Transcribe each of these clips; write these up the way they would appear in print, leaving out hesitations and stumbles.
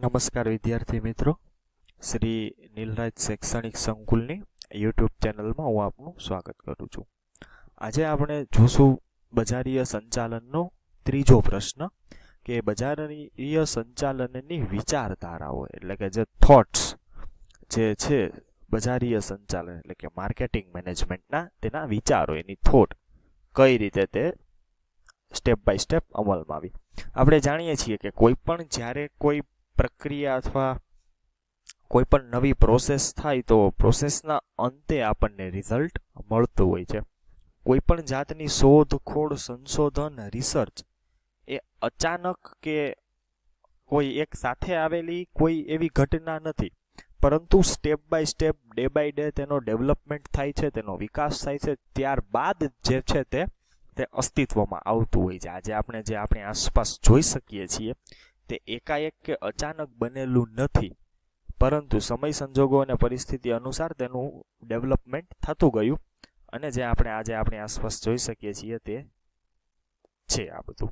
નમસ્કાર વિદ્યાર્થી મિત્રો, શ્રી નીલરાજ શૈક્ષણિક સંકુલની યુટ્યુબ ચેનલમાં હું આપનું સ્વાગત કરું છું. આજે આપણે જોશું બજારીય સંચાલનનો ત્રીજો પ્રશ્ન કે બજારીય સંચાલનની વિચારધારાઓ એટલે કે જે થોટ્સ જે છે બજારીય સંચાલન એટલે કે માર્કેટિંગ મેનેજમેન્ટના તેના વિચારો, એની થોટ કઈ રીતે તે સ્ટેપ બાય સ્ટેપ અમલમાં આવી. આપણે જાણીએ છીએ કે કોઈ પણ જ્યારે કોઈ પ્રક્રિયા અથવા કોઈ પણ નવી પ્રોસેસ થાય તો પ્રોસેસના અંતે આપણને રિઝલ્ટ મળતું હોય છે. કોઈ પણ જાતની શોધખોળ, સંશોધન, રિસર્ચ એ અચાનક કે કોઈ એક સાથે આવેલી કોઈ એવી ઘટના નથી, પરંતુ step by step, day by day તેનો ડેવલપમેન્ટ થાય છે, તેનો વિકાસ થાય છે, ત્યારબાદ જે છે તે અસ્તિત્વમાં આવતું હોય છે. આજે આપણે જે આપણી આસપાસ જોઈ શકીએ છીએ તે એકાએક કે અચાનક બનેલું નથી, પરંતુ સમય, સંજોગો અને પરિસ્થિતિ અનુસાર તેનું ડેવલપમેન્ટ થતું ગયું અને જે આપણે આજે આપણી આસપાસ જોઈ શકીએ છીએ તે છે આ બધું.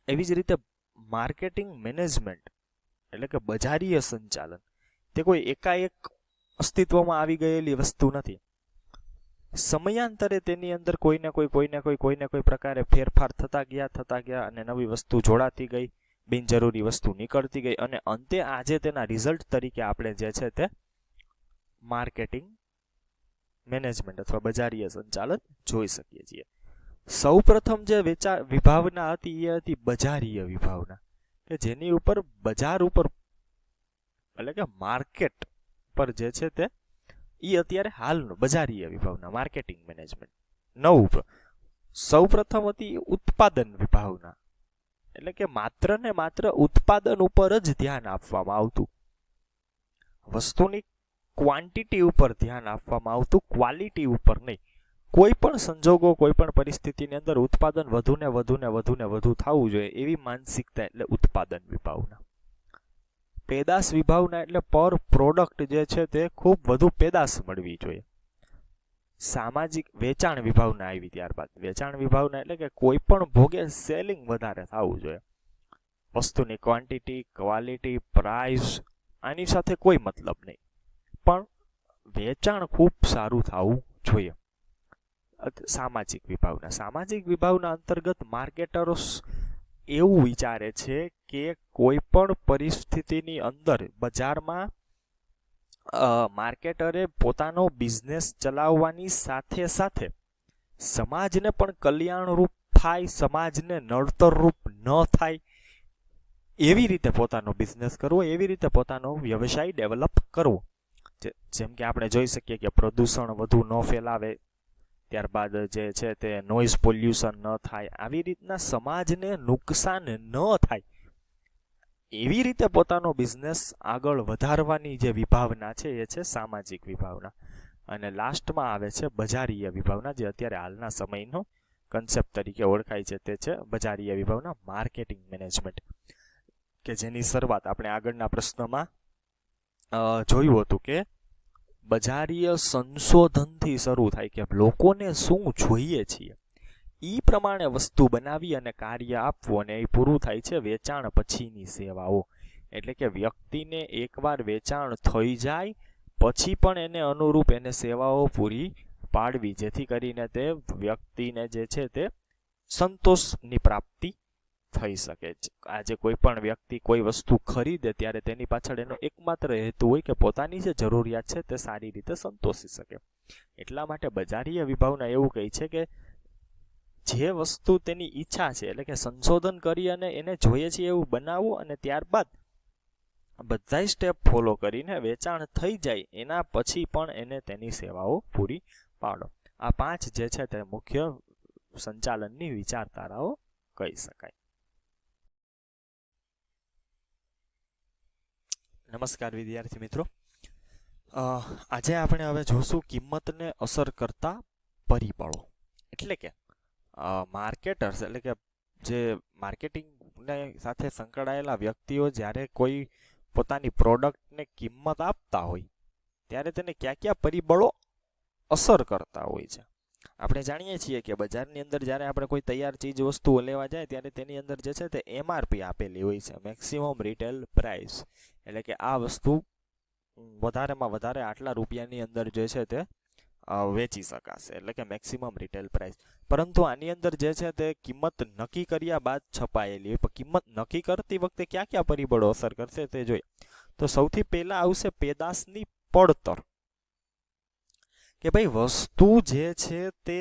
એવી જ રીતે માર્કેટિંગ મેનેજમેન્ટ એટલે કે બજારીય સંચાલન તે કોઈ એકાએક અસ્તિત્વમાં આવી ગયેલી વસ્તુ નથી. સમયાંતરે તેની અંદર કોઈને કોઈ પ્રકારે ફેરફાર થતા ગયા અને નવી વસ્તુ જોડાતી ગઈ, બિનજરૂરી વસ્તુ નીકળતી ગઈ અને અંતે આજે તેના રિઝલ્ટ તરીકે આપણે જે છે તે માર્કેટિંગ મેનેજમેન્ટ અથવા બજારીય સંચાલન જોઈ શકીએ છીએ. સૌ પ્રથમ જે વિભાવના હતી એ હતી બજારીય વિભાવના, કે જેની ઉપર બજાર ઉપર એટલે કે માર્કેટ પર જે છે તે અત્યારે હાલનું બજારીય વિભાવના માર્કેટિંગ મેનેજમેન્ટ. નવું સૌ પ્રથમ હતી ઉત્પાદન વિભાવના, એટલે કે માત્ર ને માત્ર ઉત્પાદન ઉપર જ ધ્યાન આપવામાં આવતું, વસ્તુની ક્વોન્ટિટી ઉપર ધ્યાન આપવામાં આવતું, ક્વોલિટી ઉપર નહીં. કોઈ પણ સંજોગો, કોઈ પણ પરિસ્થિતિની અંદર ઉત્પાદન વધુ ને વધુ થવું જોઈએ એવી માનસિકતા એટલે ઉત્પાદન વિભાવના. પેદાશ વિભાવના એટલે પર પ્રોડક્ટ જે છે તે ખૂબ વધુ પેદાશ મળવી જોઈએ. સામાજિક વેચાણ વિભાવના આવી ત્યારબાદ. વેચાણ વિભાવના એટલે કે કોઈ પણ ભોગે સેલિંગ વધારે થવું જોઈએ. વસ્તુની ક્વોન્ટિટી, ક્વોલિટી, પ્રાઇસ આની સાથે કોઈ મતલબ નહીં, પણ વેચાણ ખૂબ સારું થવું જોઈએ. સામાજિક વિભાવના. સામાજિક વિભાવના અંતર્ગત માર્કેટર્સ એવું વિચારે છે કે કોઈ પણ પરિસ્થિતિની અંદર બજારમાં માર્કેટરે પોતાનો બિઝનેસ ચલાવવાની સાથે સાથે સમાજને પણ કલ્યાણરૂપ થાય, સમાજને નડતરરૂપ ન થાય એવી રીતે પોતાનો બિઝનેસ કરવો, એવી રીતે પોતાનો વ્યવસાય ડેવલપ કરવો. જેમ કે આપણે જોઈ શકીએ કે પ્રદૂષણ વધુ ન ફેલાવે, ત્યારબાદ જે છે તે નોઇઝ પોલ્યુશન ન થાય, આવી રીતના સમાજને નુકસાન ન થાય એવી રીતે પોતાનો બિઝનેસ આગળ વધારવાની જે વિભાવના છે એ છે સામાજિક વિભાવના. અને લાસ્ટમાં આવે છે બજારીય વિભાવના, જે અત્યારે હાલના સમયનો કન્સેપ્ટ તરીકે ઓળખાય છે તે છે બજારીય વિભાવના માર્કેટિંગ મેનેજમેન્ટ, કે જેની શરૂઆત આપણે આગળના પ્રશ્નમાં જોયું હતું કે બજારીય સંશોધનથી શરૂ થાય, કે લોકોને શું જોઈએ છીએ એ પ્રમાણે વસ્તુ બનાવી અને કાર્ય આપવું, અને એ પૂરું થાય છે વેચાણ પછીની સેવાઓ. એટલે કે વ્યક્તિને એકવાર વેચાણ થઈ જાય પછી પણ એને અનુરૂપ એને સેવાઓ પૂરી પાડવી, જેથી કરીને તે વ્યક્તિને જે છે તે સંતોષની પ્રાપ્તિ થઈ શકે છે. આજે કોઈ પણ વ્યક્તિ કોઈ વસ્તુ ખરીદે ત્યારે તેની પાછળ એનો એકમાત્ર હેતુ હોય કે પોતાની જે જરૂરિયાત છે તે સારી રીતે સંતોષી શકે. એટલા માટે બજારીય વિભાવના એવું કહે છે કે જે વસ્તુ તેની ઈચ્છા છે એટલે કે સંશોધન કરી અને એને જોઈએ છે એવું બનાવવું, અને ત્યારબાદ બધા સ્ટેપ ફોલો કરીને વેચાણ થઈ જાય એના પછી પણ એને તેની સેવાઓ પૂરી પાડો. આ 5 જે છે તે મુખ્ય સંચાલનની વિચારધારાઓ કહી શકાય. નમસ્કાર વિદ્યાર્થી મિત્રો, આજે આપણે હવે જોશું કિંમતને અસર કરતા પરિબળો. એટલે કે માર્કેટર્સ એટલે કે જે માર્કેટિંગને સાથે સંકળાયેલા વ્યક્તિઓ જ્યારે કોઈ પોતાની પ્રોડક્ટને કિંમત આપતા હોય ત્યારે તેને કયા પરિબળો અસર કરતા હોય છે. આપણે જાણીએ છીએ કે બજારની અંદર જ્યારે આપણે કોઈ તૈયાર ચીજ વસ્તુઓ લેવા જાય ત્યારે તેની અંદર જે છે તે MRP આપેલી હોય છે, મેક્સિમમ રિટેલ પ્રાઇસ, એટલે કે આ વસ્તુ વધારેમાં વધારે આટલા રૂપિયાની અંદર જે છે તે વેચી શકાશે, એટલે કે મેક્સિમમ રિટેલ પ્રાઇસ. પરંતુ આની અંદર જે છે તે કિંમત નક્કી કર્યા બાદ છપાયેલી હોય. પણ કિંમત નક્કી કરતી વખતે કયા કયા પરિબળો અસર કરશે તે જોઈએ. તો સૌથી પહેલા આવશે પેદાશની પડતર, કે ભાઈ વસ્તુ જે છે તે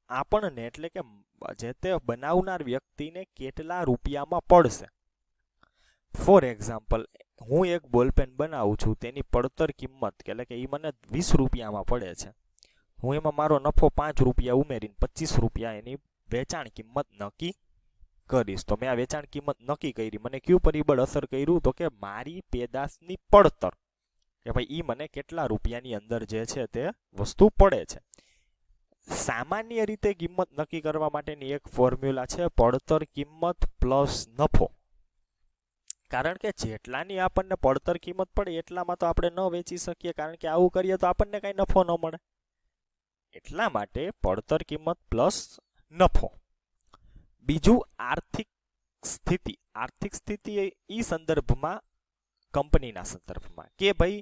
આપણને એટલે કે જે તે બનાવનાર વ્યક્તિને કેટલા રૂપિયામાં પડશે. ફોર એક્ઝામ્પલ, હું એક બોલપેન બનાવું છું, તેની પડતર કિંમત એટલે કે એ મને 20 રૂપિયામાં પડે છે. હું એમાં મારો નફો 5 રૂપિયા ઉમેરીને 25 રૂપિયા એની વેચાણ કિંમત નક્કી કરીશ. તો મેં આ વેચાણ કિંમત નક્કી કરી, મને કયું પરિબળ અસર કર્યું? તો કે મારી પેદાશની પડતર, કે ભાઈ એ મને કેટલા રૂપિયાની અંદર જે છે તે વસ્તુ પડે છે. સામાન્ય રીતે કિંમત નક્કી કરવા માટેની એક ફોર્મ્યુલા છે, પડતર કિંમત પ્લસ નફો. કારણ કે જેટલાની આપણને પડતર કિંમત પડે એટલામાં તો આપણે ન વેચી શકીએ, કારણ કે આવું કરીએ તો આપણને કઈ નફો ન મળે. એટલા માટે પડતર કિંમત પ્લસ નફો. બીજું આર્થિક સ્થિતિ. આર્થિક સ્થિતિ એ સંદર્ભમાં, કંપનીના સંદર્ભમાં, કે ભાઈ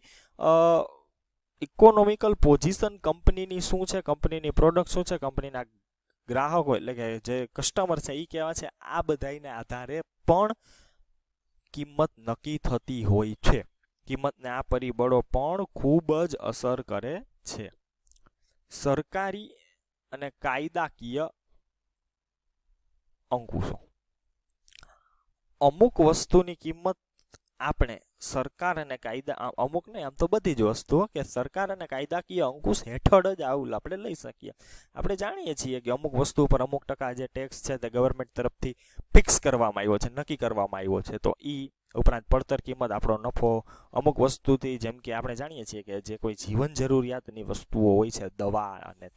ઇકોનોમિકલ પોઝિશન કંપનીની શું છે, કંપનીની પ્રોડક્ટ શું છે, કંપનીના ગ્રાહકો એટલે કે જે કસ્ટમર છે એ કેવા છે, આ બધાને આધારે પણ કિંમત નક્કી થતી હોય છે. કિંમતને આ પરિબળો પણ ખૂબ જ અસર કરે છે. સરકારી અને કાયદાકીય અંકુશો. અમુક વસ્તુની કિંમત આપણે સરકાર અને કાયદા, અમુક નહીં આમ તો બધી જ વસ્તુઓ, કે સરકાર અને કાયદાકીય અંકુશ હેઠળ જ આવું આપણે લઈ શકીએ. આપણે જાણીએ છીએ કે અમુક વસ્તુ પર અમુક ટકા જે ટેક્સ છે તે ગવર્મેન્ટ તરફથી ફિક્સ કરવામાં આવ્યો છે, નક્કી કરવામાં આવ્યો છે. તો એ ઉપરાંત પડતર કિંમત, આપણો નફો, અમુક વસ્તુથી, જેમ કે આપણે જાણીએ છીએ કે જે કોઈ જીવન જરૂરિયાતની વસ્તુઓ હોય છે, દવા અને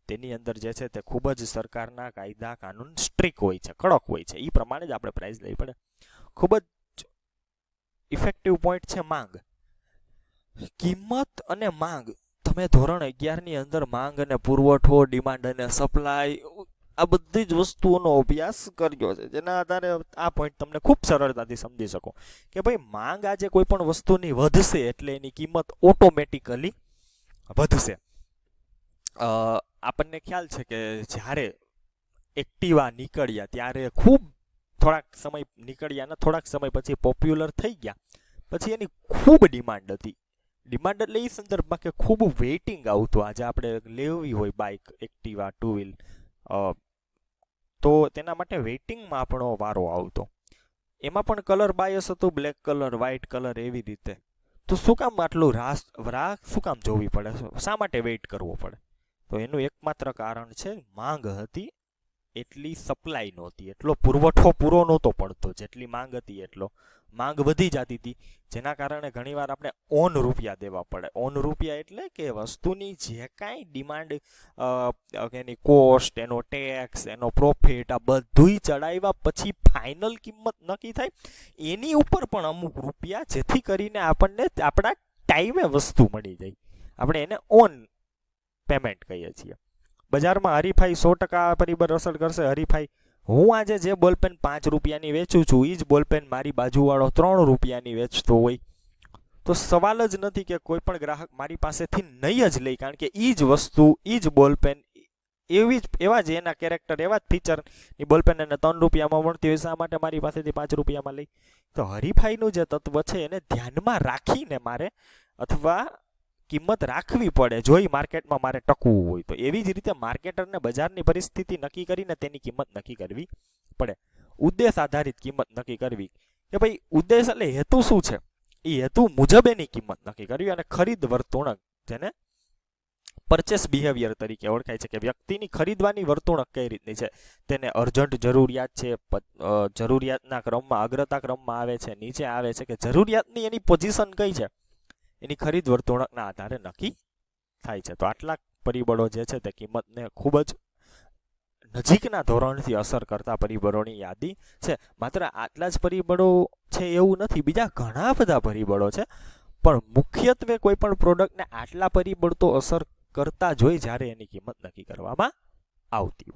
તેની અંદર જે છે તે ખૂબ જ સરકારના કાયદા કાનૂન સ્ટ્રિક્ટ હોય છે, કડક હોય છે. એ પ્રમાણે જ આપણે પ્રાઇસ લેવી પડે. ખૂબ જ ઇફેક્ટિવ પોઈન્ટ છે માંગ. કિંમત અને માંગ, તમે ધોરણ 11 ની અંદર માંગ અને પુરવઠો, ડિમાન્ડ અને સપ્લાય, આ બધી જ વસ્તુઓનો અભ્યાસ કર્યો છે, જેના આધારે આ પોઈન્ટ તમને ખૂબ સરળતાથી સમજી શકો કે ભાઈ માંગ આજે કોઈ પણ વસ્તુની વધશે એટલે એની કિંમત ઓટોમેટિકલી વધશે. આપણને ખ્યાલ છે કે જ્યારે એક્ટિવા નીકળ્યા ત્યારે થોડાક સમય પછી પોપ્યુલર થઈ ગયા, પછી એની ખૂબ ડિમાન્ડ હતી. ડિમાન્ડ એટલે એ સંદર્ભમાં કે ખૂબ વેઇટિંગ આવતું. આજે આપણે લેવી હોય બાઇક, એક્ટિવા, ટુ વ્હીલ, તો તેના માટે વેઇટિંગમાં આપણો વારો આવતો. એમાં પણ કલર બાયસ હતું, બ્લેક કલર, વ્હાઇટ કલર, એવી રીતે. તો શું કામ આટલું રાહ શું કામ જોવી પડે, શા માટે વેઇટ કરવો પડે? તો એનું એકમાત્ર કારણ છે માંગ હતી એટલી સપ્લાય નહોતી, એટલો પુરવઠો પૂરો નહોતો પડતો. જેટલી માંગ હતી એટલો માંગ વધી જતી હતી, જેના કારણે ઘણીવાર આપણે ઓન રૂપિયા દેવા પડે. ઓન રૂપિયા એટલે કે વસ્તુની જે કાંઈ ડિમાન્ડ, એની કોસ્ટ, એનો ટેક્સ, એનો પ્રોફિટ, આ બધુંય ચડાવ્યા પછી ફાઇનલ કિંમત નક્કી થાય, એની ઉપર પણ અમુક રૂપિયા, જેથી કરીને આપણને આપણા ટાઈમે વસ્તુ મળી જાય. આપણે એને ઓન પેમેન્ટ કહીએ છીએ. બજારમાં હરીફાઈ 100% પરિબળ અસર કરશે. હરીફાઈ, હું આજે જે બોલપેન 5 રૂપિયાની વેચું છું, એ જ બોલપેન મારી બાજુવાળો 3 રૂપિયાની વેચતો હોય, તો સવાલ જ નથી કે કોઈ પણ ગ્રાહક મારી પાસેથી નહીં જ લે, કારણ કે એ જ વસ્તુ, એ જ બોલપેન, એવા જ એના કેરેક્ટર, એવા જ ફીચરની બોલપેન એને 3 રૂપિયામાં મળતી હોય, શા માટે મારી પાસેથી 5 રૂપિયામાં લઈ? તો હરીફાઈનું જે તત્વ છે એને ધ્યાનમાં રાખીને મારે, અથવા કિંમત રાખવી પડે જો એ માર્કેટમાં મારે ટકવું હોય તો. એવી જ રીતે માર્કેટરને બજારની પરિસ્થિતિ નક્કી કરીને તેની કિંમત નક્કી કરવી પડે. ઉદ્દેશ આધારિત કિંમત નક્કી કરવી, કે ભાઈ ઉદ્દેશ એટલે હેતુ શું છે, એ હેતુ મુજબ એની કિંમત નક્કી કરવી. અને ખરીદ વર્તણૂક, જેને પરચેસ બિહેવિયર તરીકે ઓળખાય છે, કે વ્યક્તિની ખરીદવાની વર્તણૂક કઈ રીતની છે. તેને અર્જન્ટ જરૂરિયાત છે, જરૂરિયાતના ક્રમમાં, અગ્રતા ક્રમમાં આવે છે, નીચે આવે છે, કે જરૂરિયાતની એની પોઝિશન કઈ છે, એની ખરીદ વર્તણૂકના આધારે નક્કી થાય છે. તો આટલા પરિબળો જે છે તે કિંમતને ખૂબ જ નજીકના ધોરણથી અસર કરતા પરિબળોની યાદી છે. માત્ર આટલા જ પરિબળો છે એવું નથી, બીજા ઘણા બધા પરિબળો છે, પણ મુખ્યત્વે કોઈ પણ પ્રોડક્ટને આટલા પરિબળ તો અસર કરતા જોઈ જ્યારે એની કિંમત નક્કી કરવામાં આવતી